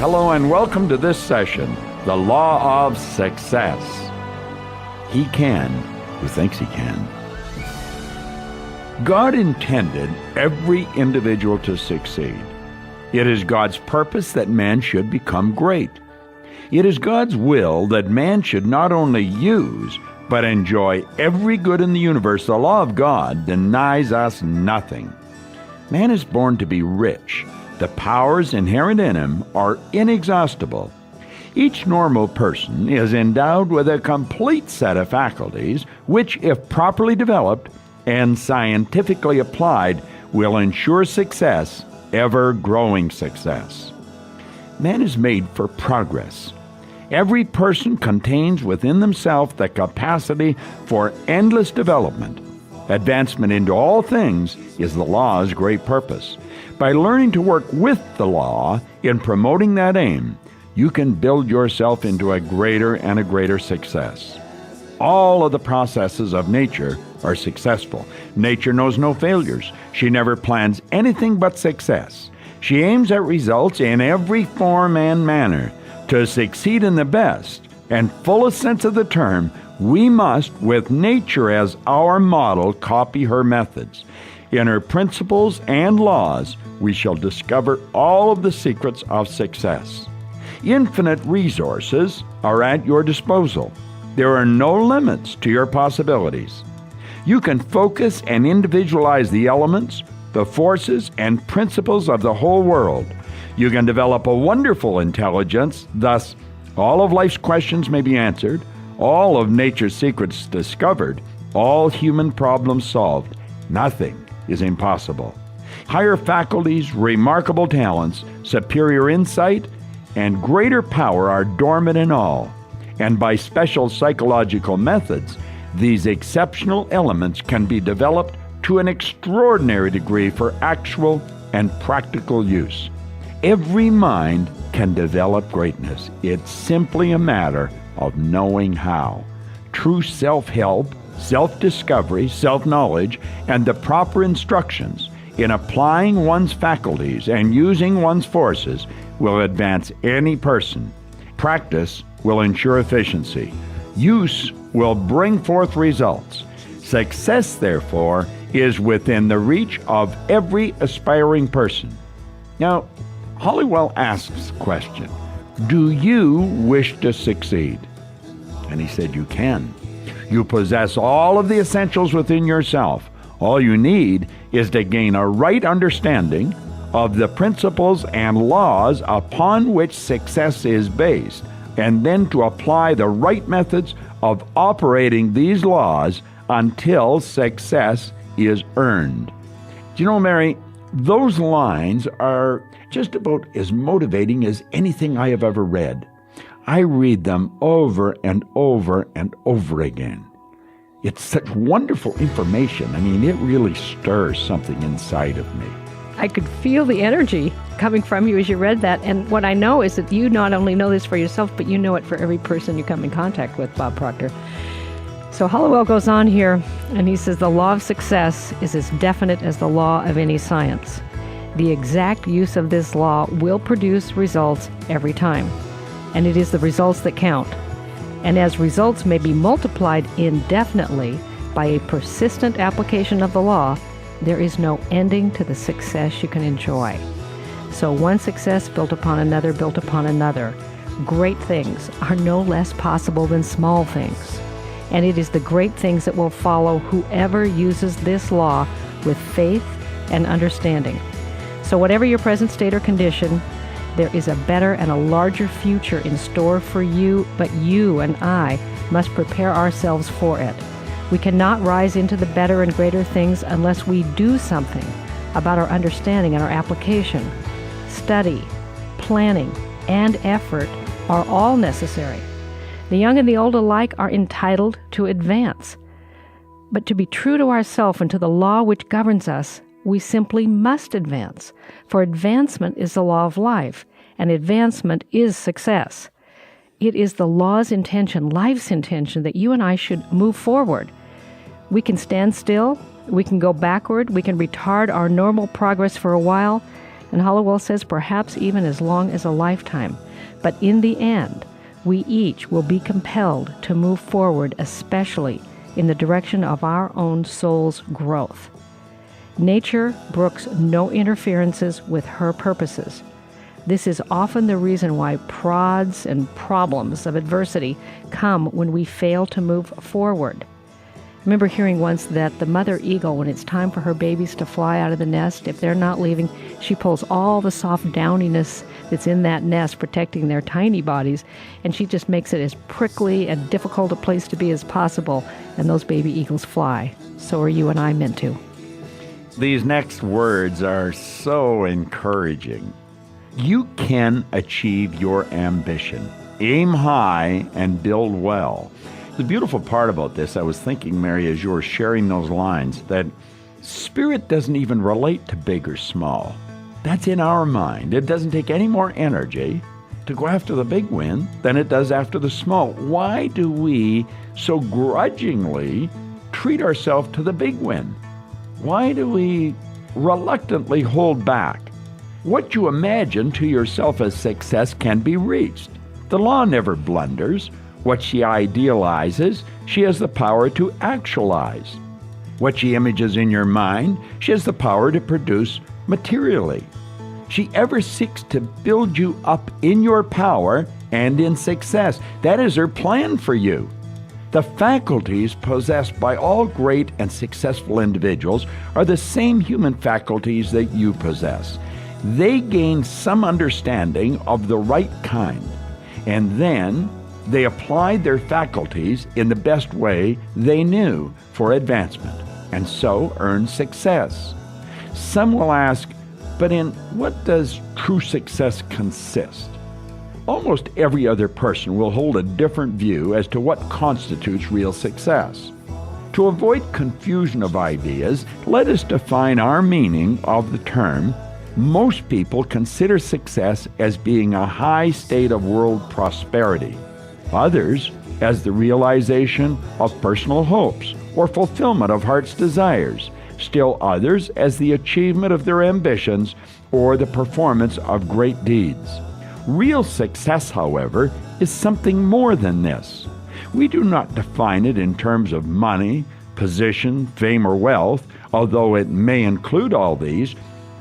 Hello and welcome to this session, The Law of Success. He can who thinks he can. God intended every individual to succeed. It is God's purpose that man should become great. It is God's will that man should not only use, but enjoy every good in the universe. The law of God denies us nothing. Man is born to be rich. The powers inherent in him are inexhaustible. Each normal person is endowed with a complete set of faculties, which, if properly developed and scientifically applied, will ensure success, ever-growing success. Man is made for progress. Every person contains within themselves the capacity for endless development. Advancement into all things is the law's great purpose. By learning to work with the law in promoting that aim, you can build yourself into a greater and a greater success. All of the processes of nature are successful. Nature knows no failures. She never plans anything but success. She aims at results in every form and manner. To succeed in the best and fullest sense of the term, we must, with nature as our model, copy her methods. In her principles and laws, we shall discover all of the secrets of success. Infinite resources are at your disposal. There are no limits to your possibilities. You can focus and individualize the elements, the forces, and principles of the whole world. You can develop a wonderful intelligence, thus all of life's questions may be answered, all of nature's secrets discovered, all human problems solved. Nothing is impossible. Higher faculties, remarkable talents, superior insight, and greater power are dormant in all. And by special psychological methods, these exceptional elements can be developed to an extraordinary degree for actual and practical use. Every mind can develop greatness. It's simply a matter of knowing how. True self-help, self-discovery, self-knowledge, and the proper instructions in applying one's faculties and using one's forces will advance any person. Practice will ensure efficiency. Use will bring forth results. Success, therefore, is within the reach of every aspiring person. Now, Hollywell asks the question, do you wish to succeed? And he said, you can. You possess all of the essentials within yourself. All you need is to gain a right understanding of the principles and laws upon which success is based, and then to apply the right methods of operating these laws until success is earned. Do you know, Mary, those lines are just about as motivating as anything I have ever read. I read them over and over and over again. It's such wonderful information. I mean, it really stirs something inside of me. I could feel the energy coming from you as you read that. And what I know is that you not only know this for yourself, but you know it for every person you come in contact with, Bob Proctor. So Hollywell goes on here, and he says, the law of success is as definite as the law of any science. The exact use of this law will produce results every time, and it is the results that count. And as results may be multiplied indefinitely by a persistent application of the law, there is no ending to the success you can enjoy. So one success built upon another, built upon another. Great things are no less possible than small things. And it is the great things that will follow whoever uses this law with faith and understanding. So whatever your present state or condition, there is a better and a larger future in store for you, but you and I must prepare ourselves for it. We cannot rise into the better and greater things unless we do something about our understanding and our application. Study, planning, and effort are all necessary. The young and the old alike are entitled to advance. But to be true to ourselves and to the law which governs us, we simply must advance, for advancement is the law of life, and advancement is success. It is the law's intention, life's intention, that you and I should move forward. We can stand still, we can go backward, we can retard our normal progress for a while, And Hollowell says perhaps even as long as a lifetime. But in the end, we each will be compelled to move forward, especially in the direction of our own soul's growth. Nature brooks no interferences with her purposes. This is often the reason why prods and problems of adversity come when we fail to move forward. I remember hearing once that the mother eagle, when it's time for her babies to fly out of the nest, if they're not leaving, she pulls all the soft downiness that's in that nest, protecting their tiny bodies, and she just makes it as prickly and difficult a place to be as possible, and those baby eagles fly. So are you and I meant to. These next words are so encouraging. You can achieve your ambition. Aim high and build well. The beautiful part about this, I was thinking, Mary, as you were sharing those lines, that spirit doesn't even relate to big or small. That's in our mind. It doesn't take any more energy to go after the big win than it does after the small. Why do we so grudgingly treat ourselves to the big win? Why do we reluctantly hold back? What you imagine to yourself as success can be reached. The law never blunders. What she idealizes, she has the power to actualize. What she images in your mind, she has the power to produce materially. She ever seeks to build you up in your power and in success. That is her plan for you. The faculties possessed by all great and successful individuals are the same human faculties that you possess. They gain some understanding of the right kind, and then they applied their faculties in the best way they knew for advancement, and so earned success. Some will ask, but in what does true success consist? Almost every other person will hold a different view as to what constitutes real success. To avoid confusion of ideas, let us define our meaning of the term. Most people consider success as being a high state of world prosperity. Others as the realization of personal hopes or fulfillment of heart's desires. Still others as the achievement of their ambitions or the performance of great deeds. Real success, however, is something more than this. We do not define it in terms of money, position, fame, or wealth, although it may include all these.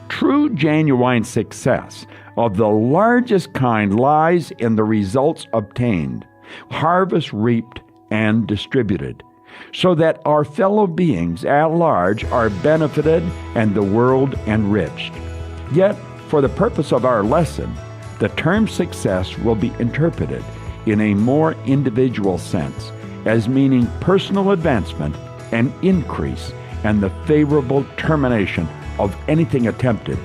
True, genuine success of the largest kind lies in the results obtained, harvest reaped and distributed, so that our fellow beings at large are benefited and the world enriched. Yet, for the purpose of our lesson, the term success will be interpreted in a more individual sense as meaning personal advancement and increase and the favorable termination of anything attempted.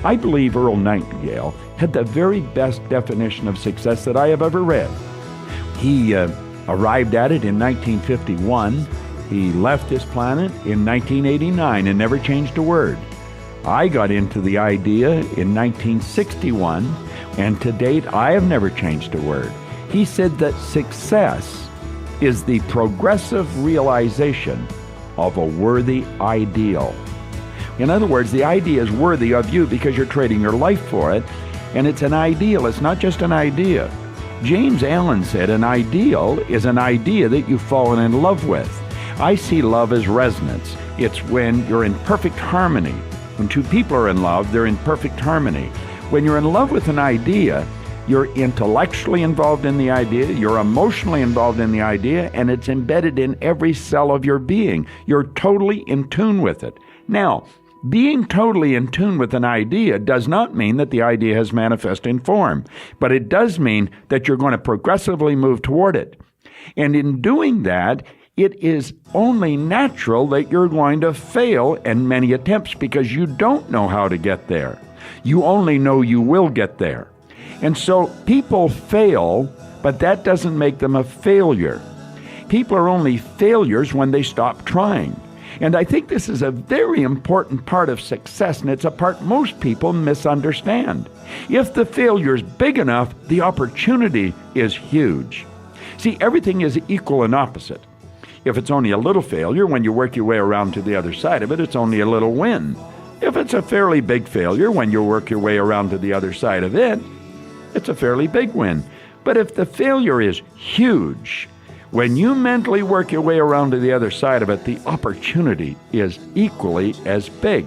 I believe Earl Nightingale had the very best definition of success that I have ever read. He arrived at it in 1951. He left this planet in 1989 and never changed a word. I got into the idea in 1961, and to date I have never changed a word. He said that success is the progressive realization of a worthy ideal. In other words, the idea is worthy of you because you're trading your life for it, and it's an ideal. It's not just an idea. James Allen said an ideal is an idea that you've fallen in love with. I see love as resonance. It's when you're in perfect harmony. When two people are in love, they're in perfect harmony. When you're in love with an idea, you're intellectually involved in the idea, you're emotionally involved in the idea, and it's embedded in every cell of your being. You're totally in tune with it. Now, being totally in tune with an idea does not mean that the idea has manifest in form, but it does mean that you're going to progressively move toward it. And in doing that, it is only natural that you're going to fail in many attempts because you don't know how to get there. You only know you will get there. And so people fail, but that doesn't make them a failure. People are only failures when they stop trying. And I think this is a very important part of success, and it's a part most people misunderstand. If the failure is big enough, the opportunity is huge. See, everything is equal and opposite. If it's only a little failure, when you work your way around to the other side of it, it's only a little win. If it's a fairly big failure, when you work your way around to the other side of it, it's a fairly big win. But if the failure is huge, when you mentally work your way around to the other side of it, the opportunity is equally as big.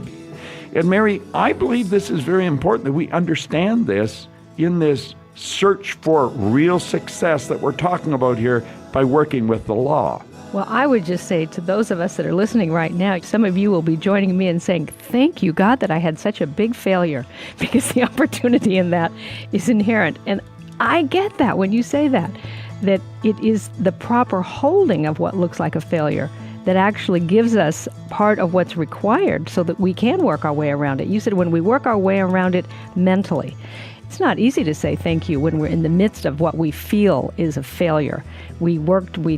And Mary, I believe this is very important that we understand this in this search for real success that we're talking about here by working with the law. Well, I would just say to those of us that are listening right now, some of you will be joining me in saying, thank you, God, that I had such a big failure, because the opportunity in that is inherent. And I get that when you say that it is the proper holding of what looks like a failure that actually gives us part of what's required so that we can work our way around it. You said when we work our way around it mentally. It's not easy to say thank you when we're in the midst of what we feel is a failure. We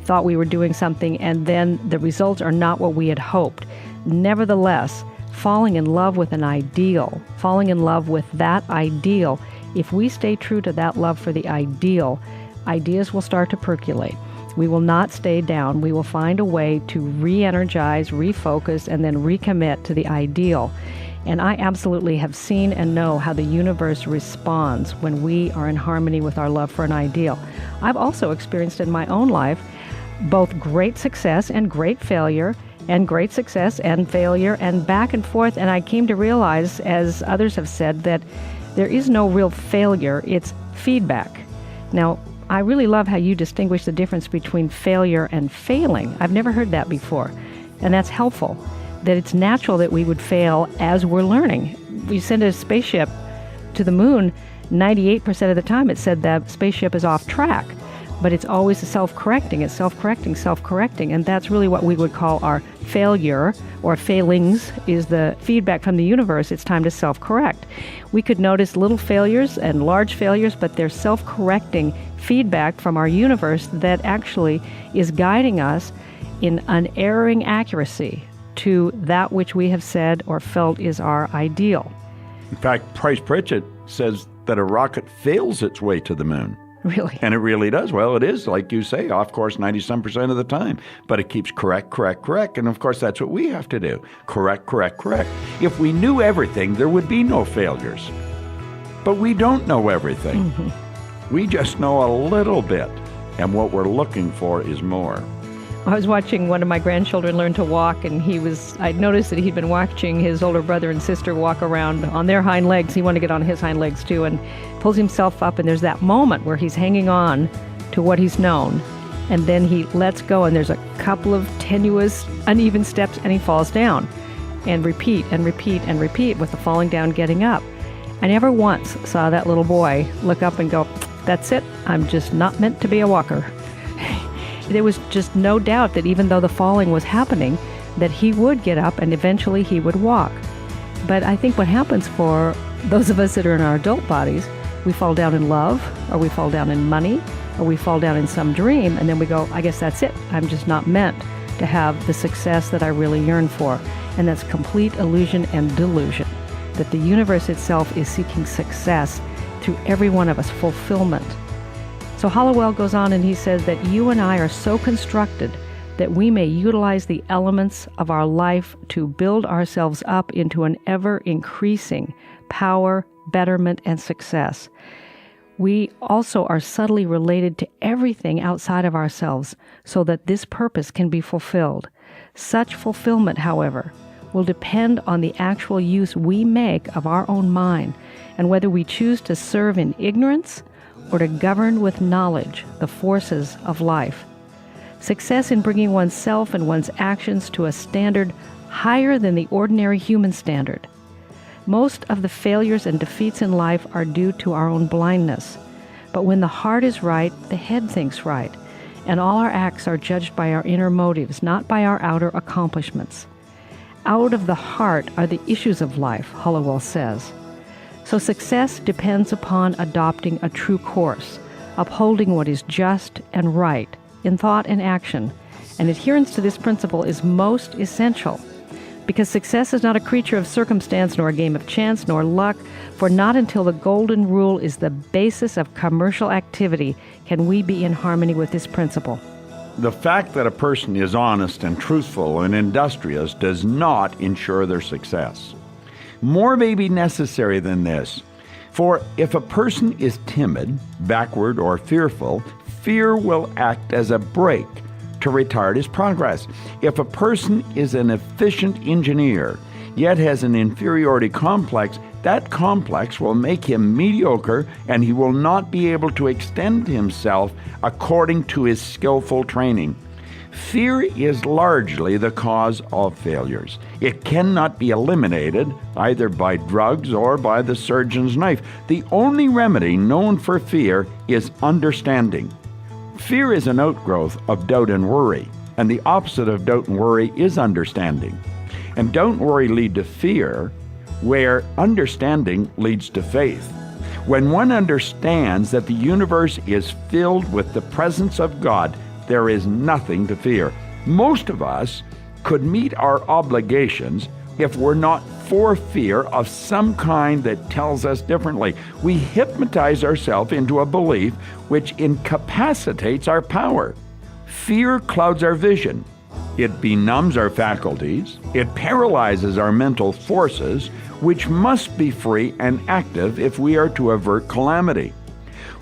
thought we were doing something, and then the results are not what we had hoped. Nevertheless, falling in love with an ideal, falling in love with that ideal, if we stay true to that love for the ideal, ideas will start to percolate. We will not stay down. We will find a way to re-energize, refocus, and then recommit to the ideal. And I absolutely have seen and know how the universe responds when we are in harmony with our love for an ideal. I've also experienced in my own life both great success and great failure, and great success and failure, and back and forth. And I came to realize, as others have said, that there is no real failure, it's feedback. Now, I really love how you distinguish the difference between failure and failing. I've never heard that before, and that's helpful. That it's natural that we would fail as we're learning. We send a spaceship to the moon, 98% of the time it said that spaceship is off track, but it's always self-correcting. It's self-correcting, and that's really what we would call our failure or failings, is the feedback from the universe. It's time to self-correct. We could notice little failures and large failures, but they're self-correcting feedback from our universe that actually is guiding us in unerring accuracy to that which we have said or felt is our ideal. In fact, Price Pritchett says that a rocket fails its way to the moon. Really? And it really does. Well, it is, like you say, off course 90-some% of the time. But it keeps correct. And of course, that's what we have to do. Correct. If we knew everything, there would be no failures. But we don't know everything. Mm-hmm. We just know a little bit. And what we're looking for is more. I was watching one of my grandchildren learn to walk, and I'd noticed that he'd been watching his older brother and sister walk around on their hind legs. He wanted to get on his hind legs too, and pulls himself up, and there's that moment where he's hanging on to what he's known, and then he lets go, and there's a couple of tenuous, uneven steps, and he falls down. And repeat with the falling down, getting up. I never once saw that little boy look up and go, "That's it, I'm just not meant to be a walker." There was just no doubt that even though the falling was happening, that he would get up and eventually he would walk. But I think what happens for those of us that are in our adult bodies, we fall down in love, or we fall down in money, or we fall down in some dream, and then we go, I guess that's it. I'm just not meant to have the success that I really yearn for. And that's complete illusion and delusion, that the universe itself is seeking success through every one of us, fulfillment. So Hollowell goes on and he says that you and I are so constructed that we may utilize the elements of our life to build ourselves up into an ever-increasing power, betterment, and success. We also are subtly related to everything outside of ourselves so that this purpose can be fulfilled. Such fulfillment, however, will depend on the actual use we make of our own mind and whether we choose to serve in ignorance or to govern with knowledge the forces of life. Success in bringing oneself and one's actions to a standard higher than the ordinary human standard. Most of the failures and defeats in life are due to our own blindness. But when the heart is right, the head thinks right, and all our acts are judged by our inner motives, not by our outer accomplishments. Out of the heart are the issues of life, Hollowell says. So success depends upon adopting a true course, upholding what is just and right in thought and action, and adherence to this principle is most essential, because success is not a creature of circumstance, nor a game of chance, nor luck, for not until the golden rule is the basis of commercial activity can we be in harmony with this principle. The fact that a person is honest and truthful and industrious does not ensure their success. More may be necessary than this. For if a person is timid, backward, or fearful, fear will act as a brake to retard his progress. If a person is an efficient engineer, yet has an inferiority complex, that complex will make him mediocre, and he will not be able to extend himself according to his skillful training. Fear is largely the cause of failures. It cannot be eliminated either by drugs or by the surgeon's knife. The only remedy known for fear is understanding. Fear is an outgrowth of doubt and worry, and the opposite of doubt and worry is understanding. And doubt and worry lead to fear, where understanding leads to faith. When one understands that the universe is filled with the presence of God, there is nothing to fear. Most of us could meet our obligations if we're not for fear of some kind that tells us differently. We hypnotize ourselves into a belief which incapacitates our power. Fear clouds our vision. It benumbs our faculties. It paralyzes our mental forces, which must be free and active if we are to avert calamity.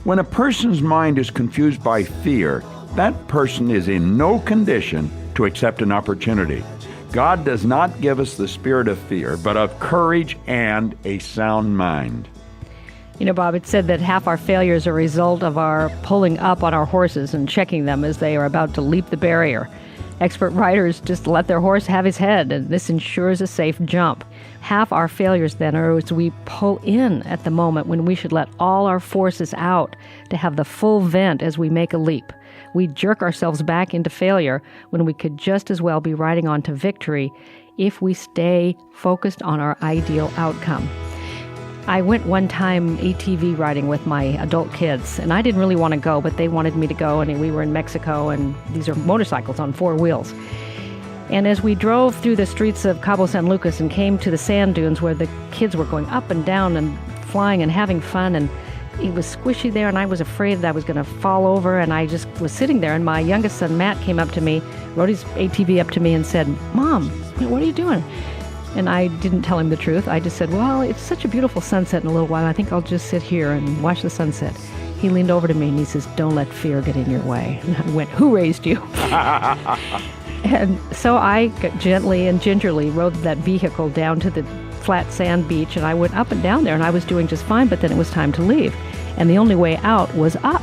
When a person's mind is confused by fear, that person is in no condition to accept an opportunity. God does not give us the spirit of fear, but of courage and a sound mind. You know, Bob, it said that half our failures are a result of our pulling up on our horses and checking them as they are about to leap the barrier. Expert riders just let their horse have his head, and this ensures a safe jump. Half our failures, then, are as we pull in at the moment when we should let all our forces out to have the full vent as we make a leap. We jerk ourselves back into failure when we could just as well be riding on to victory if we stay focused on our ideal outcome. I went one time ATV riding with my adult kids, and I didn't really want to go, but they wanted me to go, and we were in Mexico, and these are motorcycles on 4 wheels. And as we drove through the streets of Cabo San Lucas and came to the sand dunes where the kids were going up and down and flying and having fun, and it was squishy there, and I was afraid that I was going to fall over, and I just was sitting there, and my youngest son, Matt, came up to me, rode his ATV up to me and said, "Mom, what are you doing?" And I didn't tell him the truth. I just said, "Well, it's such a beautiful sunset in a little while. I think I'll just sit here and watch the sunset." He leaned over to me and he says, "Don't let fear get in your way." And I went, "Who raised you?" And so I gently and gingerly rode that vehicle down to the flat sand beach, and I went up and down there, and I was doing just fine, but then it was time to leave. And the only way out was up.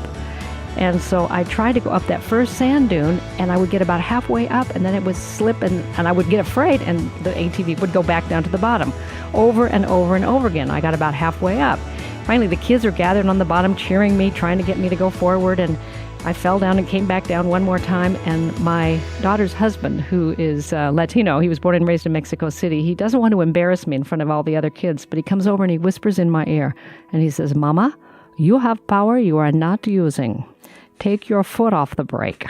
And so I tried to go up that first sand dune, and I would get about halfway up, and then it would slip, and I would get afraid, and the ATV would go back down to the bottom over and over and over again. I got about halfway up. Finally, the kids are gathered on the bottom, cheering me, trying to get me to go forward, and I fell down and came back down one more time, and my daughter's husband, who is Latino, he was born and raised in Mexico City, he doesn't want to embarrass me in front of all the other kids, but he comes over and he whispers in my ear, and he says, "Mama, you have power you are not using. Take your foot off the brake."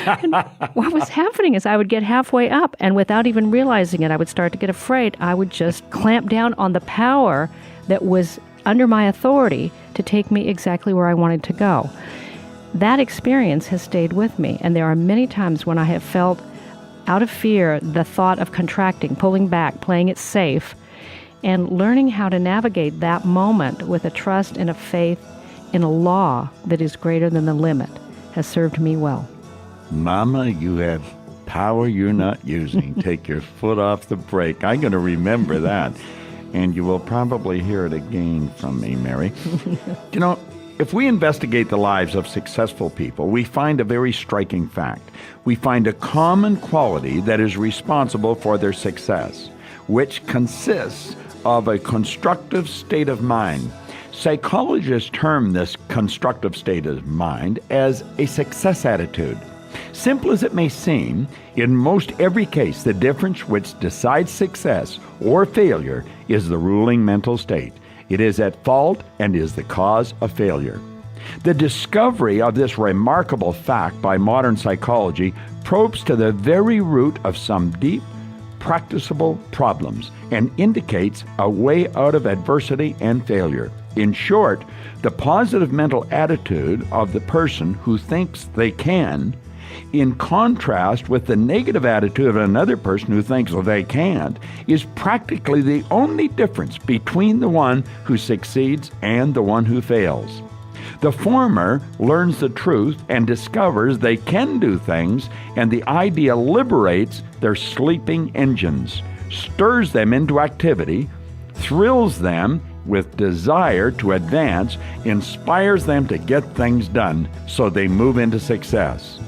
And what was happening is I would get halfway up, and without even realizing it, I would start to get afraid. I would just clamp down on the power that was under my authority to take me exactly where I wanted to go. That experience has stayed with me, and there are many times when I have felt, out of fear, the thought of contracting, pulling back, playing it safe, and learning how to navigate that moment with a trust and a faith in a law that is greater than the limit has served me well. Mama, you have power you're not using. Take your foot off the brake. I'm going to remember that. And you will probably hear it again from me, Mary. You know, if we investigate the lives of successful people, we find a very striking fact. We find a common quality that is responsible for their success, which consists of a constructive state of mind. Psychologists term this constructive state of mind as a success attitude. Simple as it may seem, in most every case, the difference which decides success or failure is the ruling mental state. It is at fault and is the cause of failure. The discovery of this remarkable fact by modern psychology probes to the very root of some deep, practicable problems and indicates a way out of adversity and failure. In short, the positive mental attitude of the person who thinks they can In contrast with the negative attitude of another person who thinks they can't, is practically the only difference between the one who succeeds and the one who fails. The former learns the truth and discovers they can do things, and the idea liberates their sleeping engines, stirs them into activity, thrills them with desire to advance, inspires them to get things done so they move into success.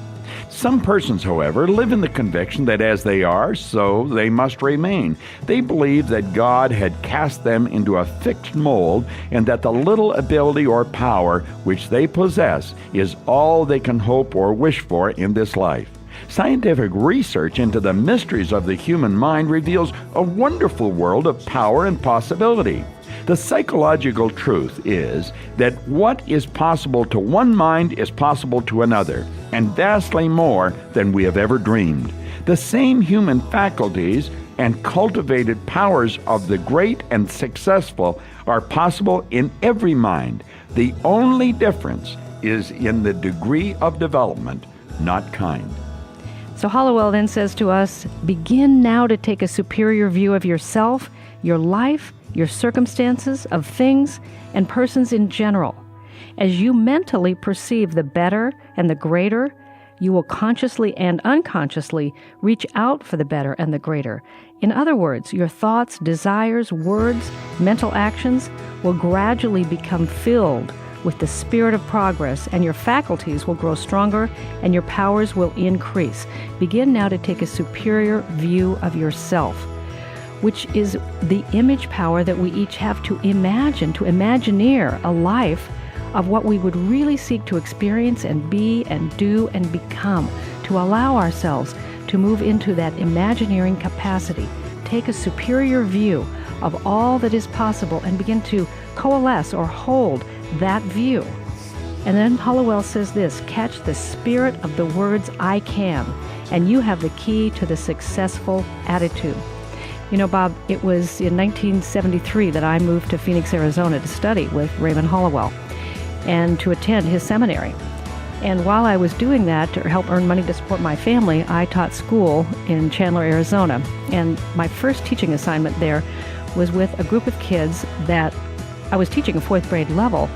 Some persons, however, live in the conviction that as they are, so they must remain. They believe that God had cast them into a fixed mold and that the little ability or power which they possess is all they can hope or wish for in this life. Scientific research into the mysteries of the human mind reveals a wonderful world of power and possibility. The psychological truth is that what is possible to one mind is possible to another, and vastly more than we have ever dreamed. The same human faculties and cultivated powers of the great and successful are possible in every mind. The only difference is in the degree of development, not kind. So Hollowell then says to us, begin now to take a superior view of yourself, your life, your circumstances, of things and persons in general. As you mentally perceive the better and the greater, you will consciously and unconsciously reach out for the better and the greater. In other words, your thoughts, desires, words, mental actions will gradually become filled with the spirit of progress, and your faculties will grow stronger and your powers will increase. Begin now to take a superior view of yourself, which is the image power that we each have to imagine, to imagineer a life of what we would really seek to experience and be and do and become, to allow ourselves to move into that imagineering capacity, take a superior view of all that is possible and begin to coalesce or hold that view. And then Hollowell says this, catch the spirit of the words I can, and you have the key to the successful attitude. You know, Bob, it was in 1973 that I moved to Phoenix, Arizona to study with Raymond Hollowell and to attend his seminary. And while I was doing that to help earn money to support my family, I taught school in Chandler, Arizona. And my first teaching assignment there was with a group of kids that I was teaching a fourth grade level,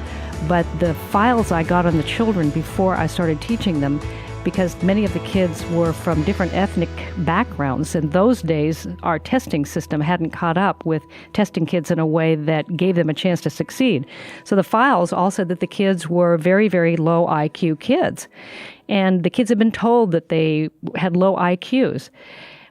but the files I got on the children before I started teaching them, because many of the kids were from different ethnic backgrounds. In those days, our testing system hadn't caught up with testing kids in a way that gave them a chance to succeed. So the files all said that the kids were very, very low IQ kids. And the kids had been told that they had low IQs.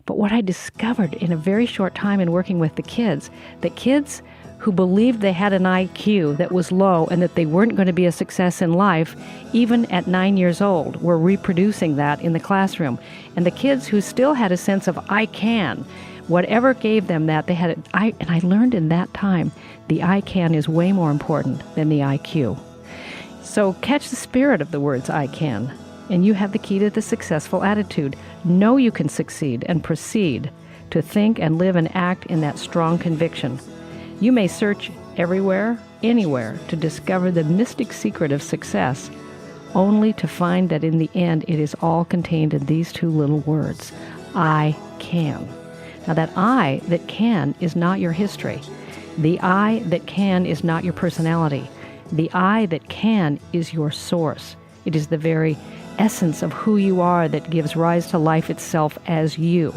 But what I discovered in a very short time in working with the kids, that kids who believed they had an IQ that was low and that they weren't going to be a success in life, even at 9 years old, were reproducing that in the classroom. And the kids who still had a sense of I can, whatever gave them that, they had it. And I learned in that time, the I can is way more important than the IQ. So catch the spirit of the words I can, and you have the key to the successful attitude. Know you can succeed and proceed to think and live and act in that strong conviction. You may search everywhere, anywhere, to discover the mystic secret of success, only to find that in the end it is all contained in these two little words, I can. Now that I that can is not your history. The I that can is not your personality. The I that can is your source. It is the very essence of who you are that gives rise to life itself as you.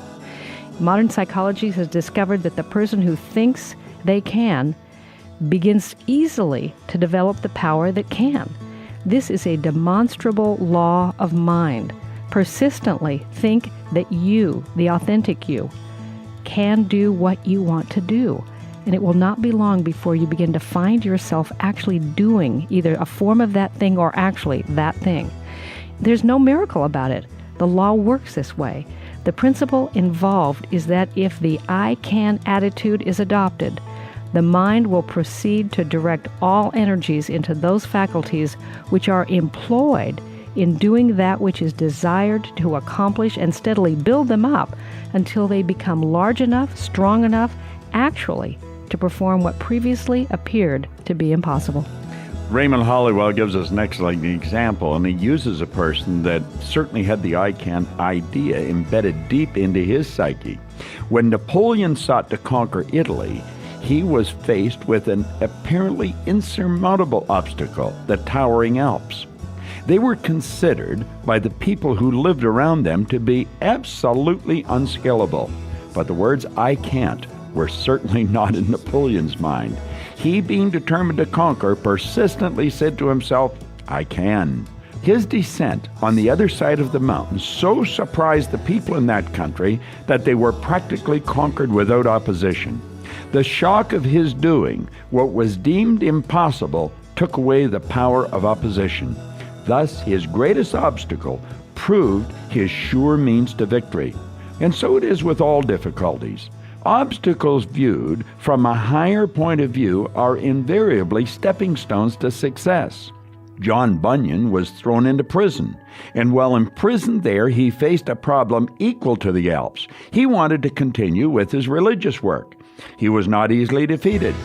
Modern psychology has discovered that the person who thinks they can begins easily to develop the power that can. This is a demonstrable law of mind. Persistently think that you, the authentic you, can do what you want to do. And it will not be long before you begin to find yourself actually doing either a form of that thing or actually that thing. There's no miracle about it. The law works this way. The principle involved is that if the I can attitude is adopted, the mind will proceed to direct all energies into those faculties which are employed in doing that which is desired to accomplish, and steadily build them up until they become large enough, strong enough, actually, to perform what previously appeared to be impossible. Raymond Hollowell gives us an excellent example, and he uses a person that certainly had the I can idea embedded deep into his psyche. When Napoleon sought to conquer Italy, he was faced with an apparently insurmountable obstacle, the towering Alps. They were considered by the people who lived around them to be absolutely unscalable. But the words "I can't" were certainly not in Napoleon's mind. He, being determined to conquer, persistently said to himself, "I can." His descent on the other side of the mountain so surprised the people in that country that they were practically conquered without opposition. The shock of his doing what was deemed impossible took away the power of opposition. Thus, his greatest obstacle proved his sure means to victory. And so it is with all difficulties. Obstacles viewed from a higher point of view are invariably stepping stones to success. John Bunyan was thrown into prison, and while imprisoned there, he faced a problem equal to the Alps. He wanted to continue with his religious work. He was not easily defeated.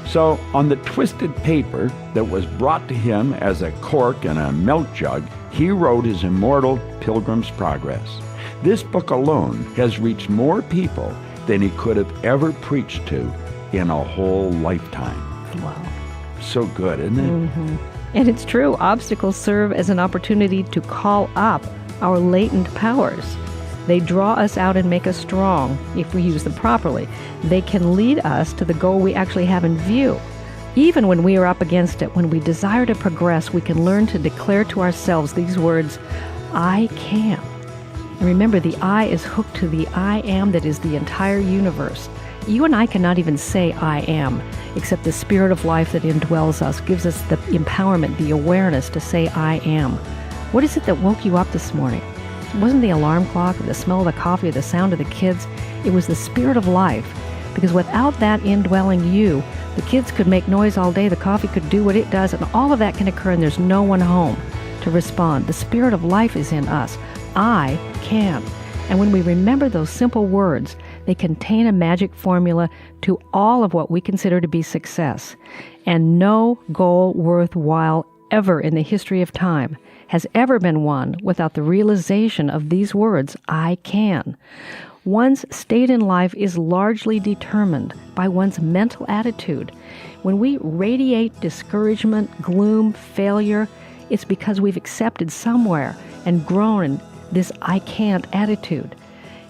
So, on the twisted paper that was brought to him as a cork in a milk jug, he wrote his immortal Pilgrim's Progress. This book alone has reached more people than he could have ever preached to in a whole lifetime. Wow. So good, isn't it? Mm-hmm. And it's true, obstacles serve as an opportunity to call up our latent powers. They draw us out and make us strong if we use them properly. They can lead us to the goal we actually have in view. Even when we are up against it, when we desire to progress, we can learn to declare to ourselves these words, "I can." And remember, the I is hooked to the I am that is the entire universe. You and I cannot even say I am, except the spirit of life that indwells us gives us the empowerment, the awareness to say I am. What is it that woke you up this morning? It wasn't the alarm clock or the smell of the coffee or the sound of the kids. It was the spirit of life. Because without that indwelling you, the kids could make noise all day, the coffee could do what it does, and all of that can occur and there's no one home to respond. The spirit of life is in us. I can. And when we remember those simple words, they contain a magic formula to all of what we consider to be success. And no goal worthwhile ever in the history of time has ever been won without the realization of these words, I can. One's state in life is largely determined by one's mental attitude. When we radiate discouragement, gloom, failure, it's because we've accepted somewhere and grown in this I can't attitude.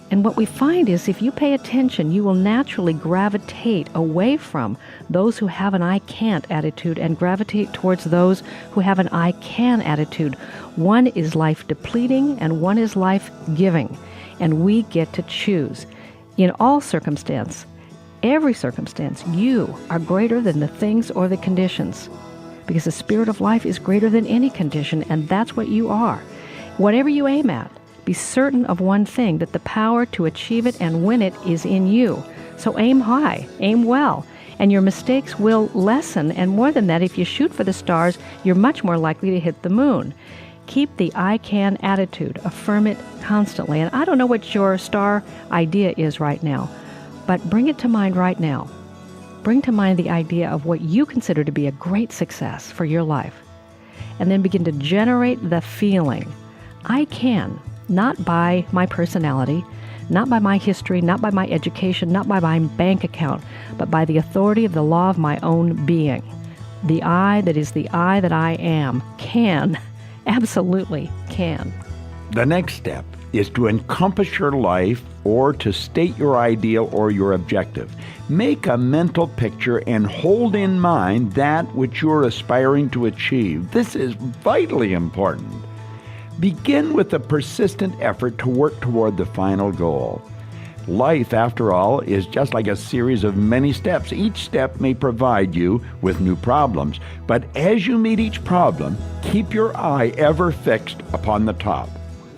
And what we find is if you pay attention, you will naturally gravitate away from those who have an I can't attitude and gravitate towards those who have an I can attitude. One is life depleting and one is life giving. And we get to choose. In all circumstance, every circumstance, you are greater than the things or the conditions. Because the spirit of life is greater than any condition, and that's what you are. Whatever you aim at, be certain of one thing, that the power to achieve it and win it is in you. So aim high, aim well, and your mistakes will lessen. And more than that, if you shoot for the stars, you're much more likely to hit the moon. Keep the I can attitude. Affirm it constantly. And I don't know what your star idea is right now, but bring it to mind right now. Bring to mind the idea of what you consider to be a great success for your life. And then begin to generate the feeling, I can, not by my personality, not by my history, not by my education, not by my bank account, but by the authority of the law of my own being. The I that is the I that I am can, absolutely can. The next step is to encompass your life or to state your ideal or your objective. Make a mental picture and hold in mind that which you're aspiring to achieve. This is vitally important. Begin with a persistent effort to work toward the final goal. Life, after all, is just like a series of many steps. Each step may provide you with new problems, but as you meet each problem, keep your eye ever fixed upon the top.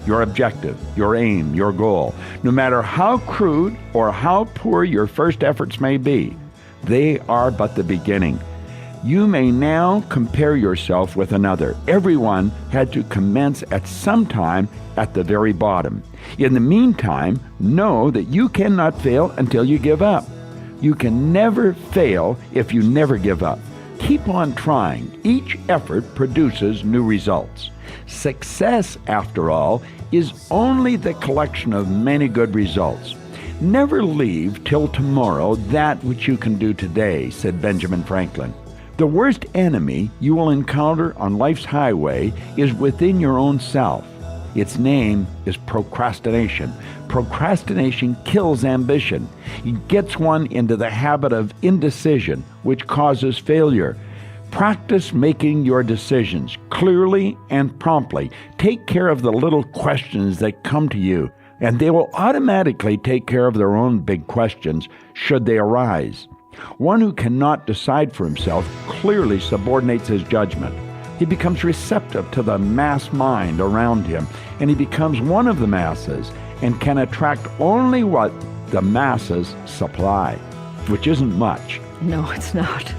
Your objective, your aim, your goal. No matter how crude or how poor your first efforts may be, they are but the beginning. You may now compare yourself with another. Everyone had to commence at some time at the very bottom. In the meantime, know that you cannot fail until you give up. You can never fail if you never give up. keep on trying. Each effort produces new results. Success, after all, is only the collection of many good results. Never leave till tomorrow that which you can do today, said Benjamin Franklin. The worst enemy you will encounter on life's highway is within your own self. Its name is procrastination. Procrastination kills ambition. It gets one into the habit of indecision, which causes failure. Practice making your decisions clearly and promptly. Take care of the little questions that come to you, and they will automatically take care of their own big questions should they arise. One who cannot decide for himself clearly subordinates his judgment. He becomes receptive to the mass mind around him, and he becomes one of the masses and can attract only what the masses supply, which isn't much. No, it's not.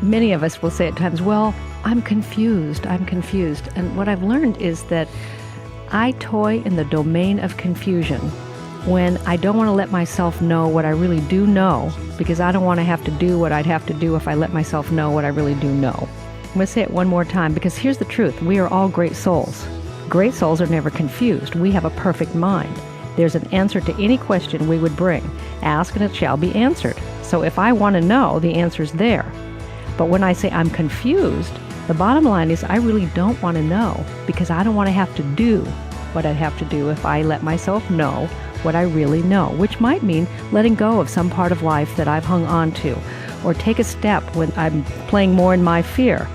Many of us will say at times, well, I'm confused. And what I've learned is that I toy in the domain of confusion when I don't want to let myself know what I really do know, because I don't want to have to do what I'd have to do if I let myself know what I really do know. I'm going to say it one more time, because here's the truth. We are all great souls. Great souls are never confused. We have a perfect mind. There's an answer to any question we would bring. Ask and it shall be answered. So if I want to know, the answer's there. But when I say I'm confused, the bottom line is I really don't want to know, because I don't want to have to do what I'd have to do if I let myself know what I really know, which might mean letting go of some part of life that I've hung on to, or take a step when I'm playing more in my fear.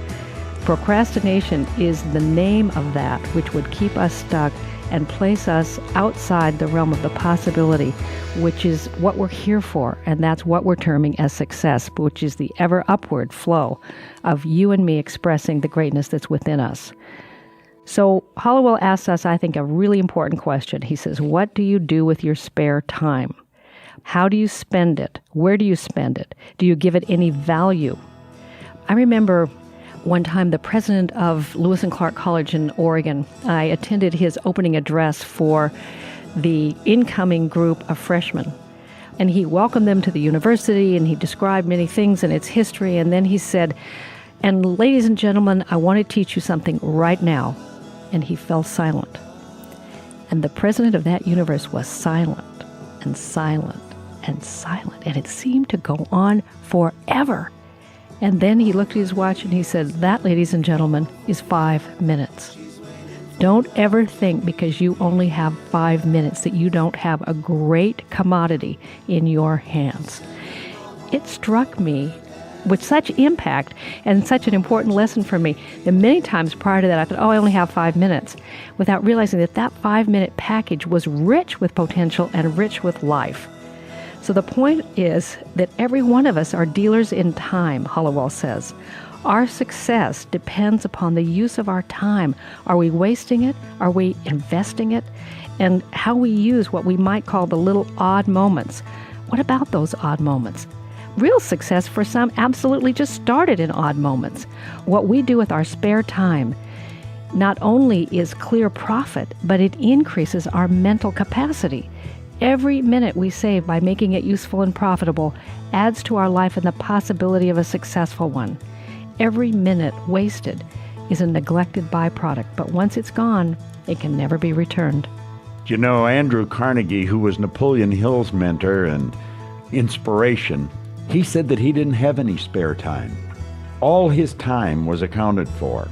Procrastination is the name of that which would keep us stuck and place us outside the realm of the possibility, which is what we're here for, and that's what we're terming as success, which is the ever upward flow of you and me expressing the greatness that's within us. So Hollowell asks us, I think, a really important question. He says, what do you do with your spare time? How do you spend it? Where do you spend it? Do you give it any value? I remember one time the president of Lewis and Clark College in Oregon, I attended his opening address for the incoming group of freshmen. And he welcomed them to the university, and he described many things in its history. And then he said, and ladies and gentlemen, I want to teach you something right now. And he fell silent. And the president of that universe was silent and silent and silent. And it seemed to go on forever. And then he looked at his watch and he said, that, ladies and gentlemen, is 5 minutes. Don't ever think because you only have 5 minutes that you don't have a great commodity in your hands. It struck me with such impact and such an important lesson for me that many times prior to that I thought, I only have 5 minutes, without realizing that that 5-minute package was rich with potential and rich with life. So the point is that every one of us are dealers in time, Hollowell says. Our success depends upon the use of our time. Are we wasting it? Are we investing it? And how we use what we might call the little odd moments. What about those odd moments? Real success for some absolutely just started in odd moments. What we do with our spare time not only is clear profit, but it increases our mental capacity. Every minute we save by making it useful and profitable adds to our life and the possibility of a successful one. Every minute wasted is a neglected byproduct, but once it's gone, it can never be returned. You know, Andrew Carnegie, who was Napoleon Hill's mentor and inspiration, he said that he didn't have any spare time. All his time was accounted for.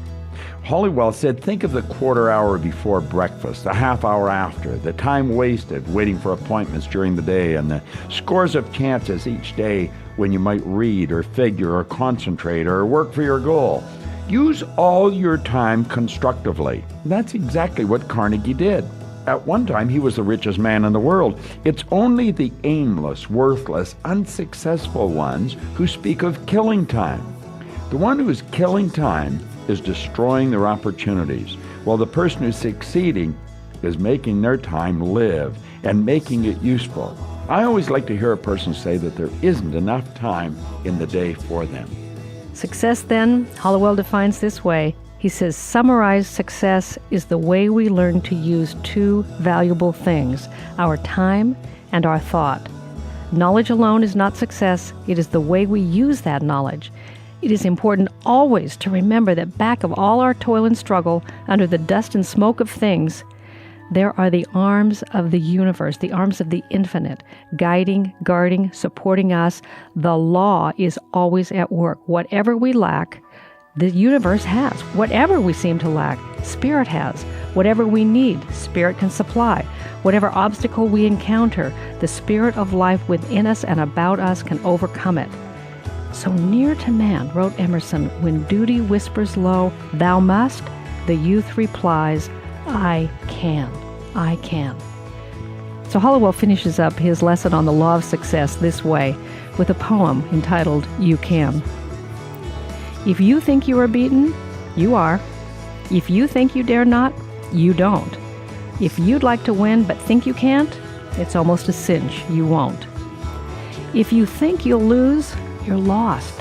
Hollowell said, think of the quarter hour before breakfast, the half hour after, the time wasted waiting for appointments during the day, and the scores of chances each day when you might read or figure or concentrate or work for your goal. Use all your time constructively. That's exactly what Carnegie did. At one time, he was the richest man in the world. It's only the aimless, worthless, unsuccessful ones who speak of killing time. The one who is killing time is destroying their opportunities, while the person who's succeeding is making their time live and making it useful. I always like to hear a person say that there isn't enough time in the day for them. Success, then, Hollowell defines this way. He says, summarized success is the way we learn to use two valuable things, our time and our thought. Knowledge alone is not success. It is the way we use that knowledge. It is important always to remember that back of all our toil and struggle, under the dust and smoke of things, there are the arms of the universe, the arms of the infinite, guiding, guarding, supporting us. The law is always at work. Whatever we lack, the universe has. Whatever we seem to lack, Spirit has. Whatever we need, Spirit can supply. Whatever obstacle we encounter, the Spirit of life within us and about us can overcome it. So near to man, wrote Emerson, when duty whispers low, thou must, the youth replies, I can. I can. So Hollowell finishes up his lesson on the law of success this way with a poem entitled, You Can. If you think you are beaten, you are. If you think you dare not, you don't. If you'd like to win but think you can't, it's almost a cinch you won't. If you think you'll lose, you're lost.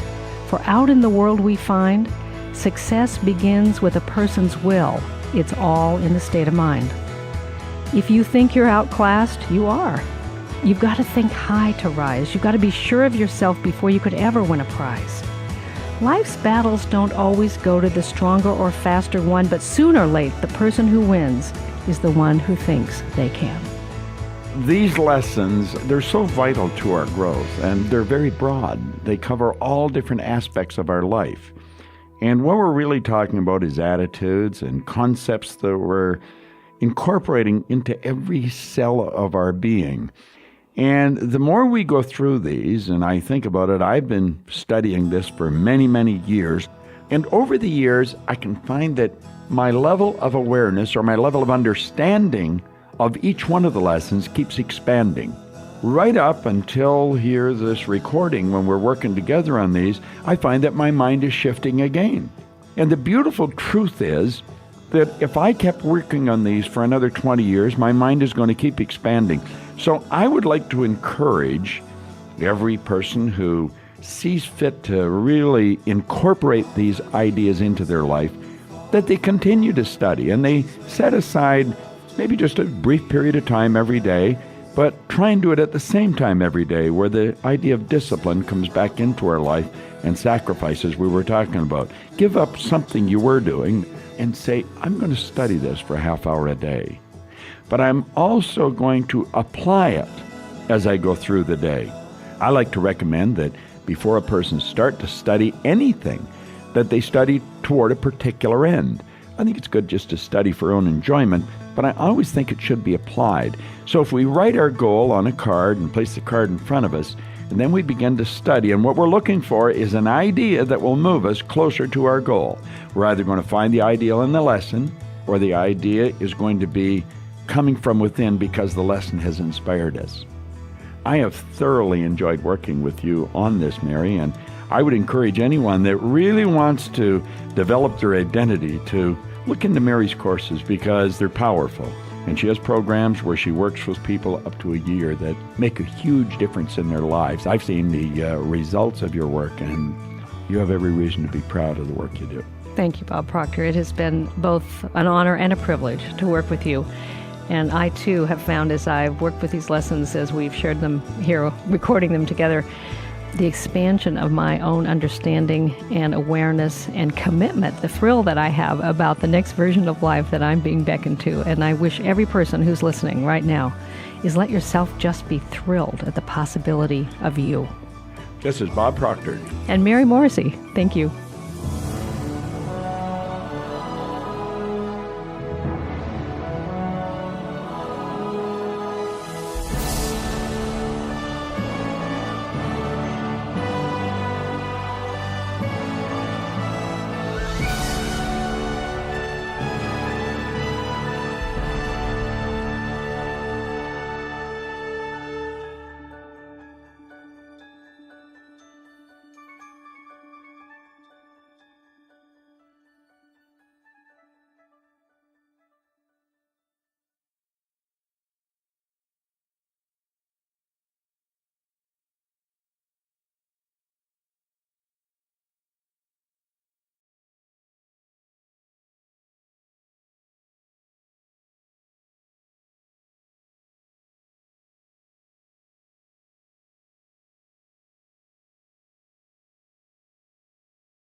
For out in the world we find, success begins with a person's will. It's all in the state of mind. If you think you're outclassed, you are. You've got to think high to rise. You've got to be sure of yourself before you could ever win a prize. Life's battles don't always go to the stronger or faster one, but sooner or late, the person who wins is the one who thinks they can. These lessons, they're so vital to our growth, and they're very broad. They cover all different aspects of our life. And what we're really talking about is attitudes and concepts that we're incorporating into every cell of our being. And the more we go through these, and I think about it, I've been studying this for many, many years. And over the years, I can find that my level of awareness or my level of understanding of each one of the lessons keeps expanding. Right up until here, this recording, when we're working together on these, I find that my mind is shifting again. And the beautiful truth is that if I kept working on these for another 20 years, my mind is going to keep expanding. So I would like to encourage every person who sees fit to really incorporate these ideas into their life, that they continue to study and they set aside maybe just a brief period of time every day, but try and do it at the same time every day, where the idea of discipline comes back into our life and sacrifices we were talking about. Give up something you were doing and say, I'm going to study this for a half hour a day. But I'm also going to apply it as I go through the day. I like to recommend that before a person starts to study anything, that they study toward a particular end. I think it's good just to study for own enjoyment, but I always think it should be applied. So if we write our goal on a card and place the card in front of us, and then we begin to study, and what we're looking for is an idea that will move us closer to our goal. We're either going to find the ideal in the lesson, or the idea is going to be coming from within because the lesson has inspired us. I have thoroughly enjoyed working with you on this, Mary, and I would encourage anyone that really wants to develop their identity to look into Mary's courses, because they're powerful. And she has programs where she works with people up to a year that make a huge difference in their lives. I've seen the results of your work, and you have every reason to be proud of the work you do. Thank you, Bob Proctor. It has been both an honor and a privilege to work with you. And I, too, have found as I've worked with these lessons, as we've shared them here, recording them together, the expansion of my own understanding and awareness and commitment, the thrill that I have about the next version of life that I'm being beckoned to. And I wish every person who's listening right now is let yourself just be thrilled at the possibility of you. This is Bob Proctor. And Mary Morrissey. Thank you.